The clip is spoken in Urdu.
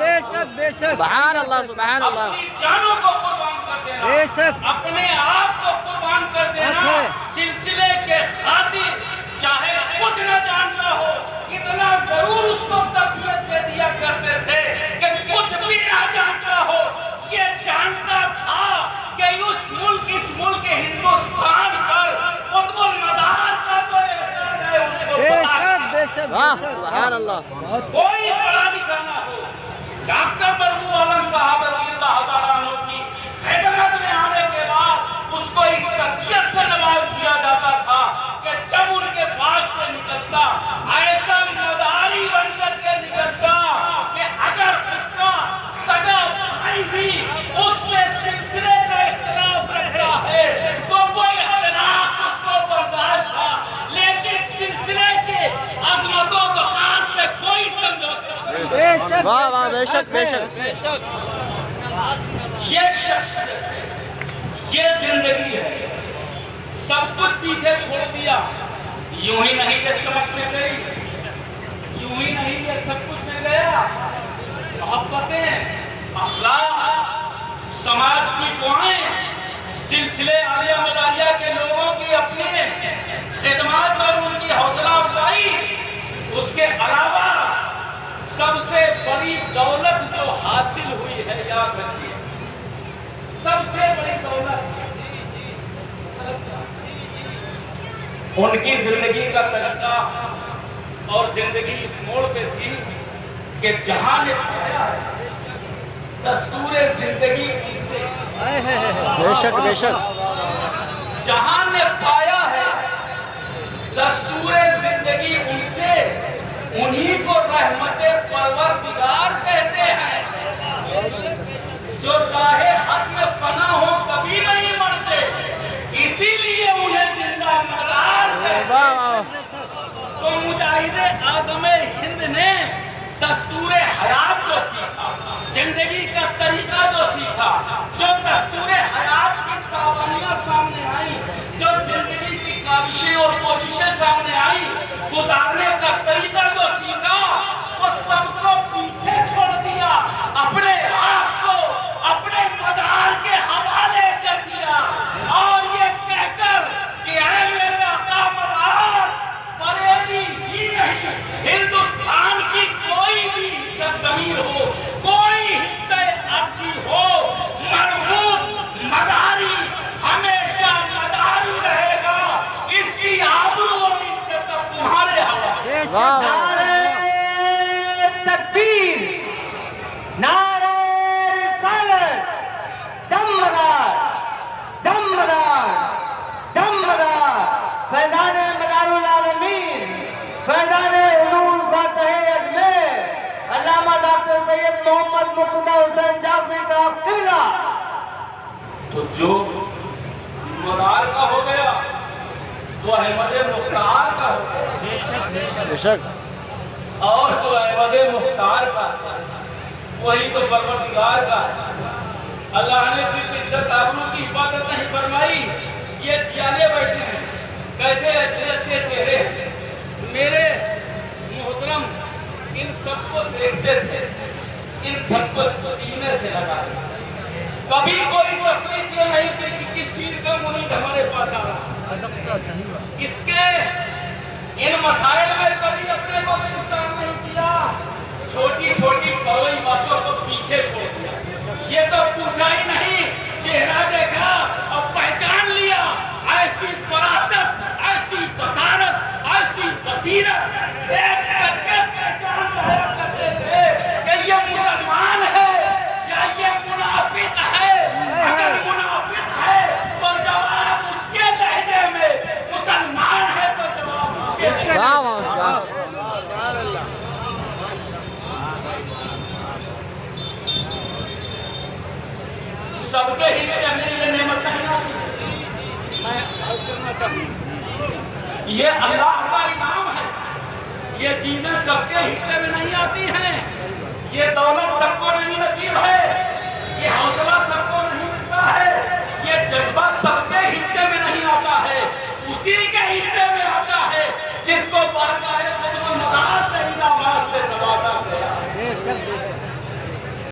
بے شک بے شک سبحان اللہ سبحان اللہ. اپنی جانوں کو قربان کر دینا، بے شک اپنے آپ کو قربان کر دینا سلسلے کے خاطر، چاہے کچھ نہ جانتا ہو، اتنا ضرور اس کو تربیت دے دیا کرتے تھے کہ کچھ بھی نہ جانتا ہو یہ جانتا تھا کہ اس ملک ہندوستان پر قطب المدار کا تو احسان ہے، اس کو بے پتا شک بے شک واہ سبحان اللہ. کوئی پڑھا لکھا نہ ہو. ڈاکٹر مرغوب عالم صاحب رضی اللہ تعالیٰ عنہ کی خدمت میں آنے کے بعد اس کو اس تربیت سے نواز دیا جاتا تھا کہ جب ان کے پاس سے نکلتا ایسا مداری بن کر کے نکلتا کہ اگر اس کا سگا بھائی بھی اس سے سلسلے کا اختلاف رکھتا ہے تو وہ اختلاف اس کو برداشت تھا، لیکن سلسلے کے عظمت و وقار سے کوئی سمجھوتا نہیں. بے شک واہ واہ بے شک بے شک. یہ شخصیت ہے، یہ زندگی ہے. سب کچھ پیچھے چھوڑ دیا. یوں ہی نہیں یہ چمک میں گئی، یوں ہی نہیں یہ سب کچھ میں گیا. محبتیں، اخلاق، سماج کی دعائیں، سلسلے عالیہ مداریہ کے لوگوں کی اپنی خدمات اور ان کی حوصلہ افزائی. اس کے علاوہ سب سے بڑی دولت جو حاصل ہوئی ہے، یاد رکھیے، سب سے بڑی دولت ان کی زندگی کا طریقہ اور زندگی اس موڑ پہ تھی کہ جہاں نے پایا ہے دستور زندگی ان سے، بے شک بے شک. جہاں نے پایا ہے دستور زندگی ان سے، انہی کو رحمت پروردگار کہتے ہیں. جو راہ حق میں فنا ہو کبھی نہیں مرتے، اسی لیے انہیں زندہ مدار کہتے واہ ہیں. واہ. تو مجاہد آدم ہند نے دستور حیات جو سیکھا، زندگی کا طریقہ جو سیکھا، جو دستور حیات کی قوانین سامنے آئی، جو زندگی کی کاوشیں اور کوششیں سامنے آئی، گزارنے کا طریقہ جو سیکھا، وہ سب کو پیچھے چھوڑ دیا، اپنے آپ کو اپنے مدار کے حوالے کر دیا، اور یہ کہہ کر کہ اے میرے آقا مدار، بریلی ہی نہیں، ہندوستان کی کوئی بھی سرزمین ہو، کوئی حصہ ارضی ہو، مرغوب مداری ہمیشہ مداری رہے گا. اس کی آبرو اور عزت اب تمہارے حوالے. واہ واہ. نعرہ تکبیر، نعرہ رسالت، دم مدار، دم مدار، دم مدار، فیضان مدار العالمین، فیضان حضور فاتح اجمیر علامہ ڈاکٹر سید محمد مرتضی حسین جعفری صاحب قبلہ. تو جو مدار کا ہو گیا تو احمد مختار کا ہو گیا، بے شک. اور جو احمد مختار کا وہی تو پروردگار کا ہے. اللہ نے صرف عزت آبرو کی حفاظت نہیں فرمائی. یہ جیانے بیٹھے ہیں، کیسے اچھے اچھے چہرے ہیں. میرے محترم ان سب کو دیکھتے تھے، ان سب کو سینے سے لگا. کبھی کوئی تفریح کیوں نہیں کی کہ کس پیر کا مرید ہمارے پاس آ رہا. اس کے ان مسائل میں کبھی اپنے کو گرفتار نہیں کیا. چھوٹی چھوٹی فروئی باتوں کو پیچھے چھوڑ دیا. یہ تو پوچھا ہی نہیں، چہرہ دیکھا اور پہچان لیا. ایسی فراست، ایسی بصارت، ایسی بصیرت دیکھ کر کے پہچان لایا کرتے تھے کہ یہ مسلمان ہے یا یہ منافق ہے. اگر منافق ہے تو جواب اس کے لہجے میں، مسلمان ہے تو جواب اس کے لہجے میں. واہ واہ. سب کے حصے میں یہ نعمت نہیں آتی. میں عرض کرنا چاہوں، یہ اللہ کا انعام ہے. یہ چیزیں سب کے حصے میں نہیں آتی ہیں. یہ دولت سب کو نہیں نصیب ہے. یہ حوصلہ سب کو نہیں ملتا ہے. یہ جذبہ سب کے حصے میں نہیں آتا ہے. اسی کے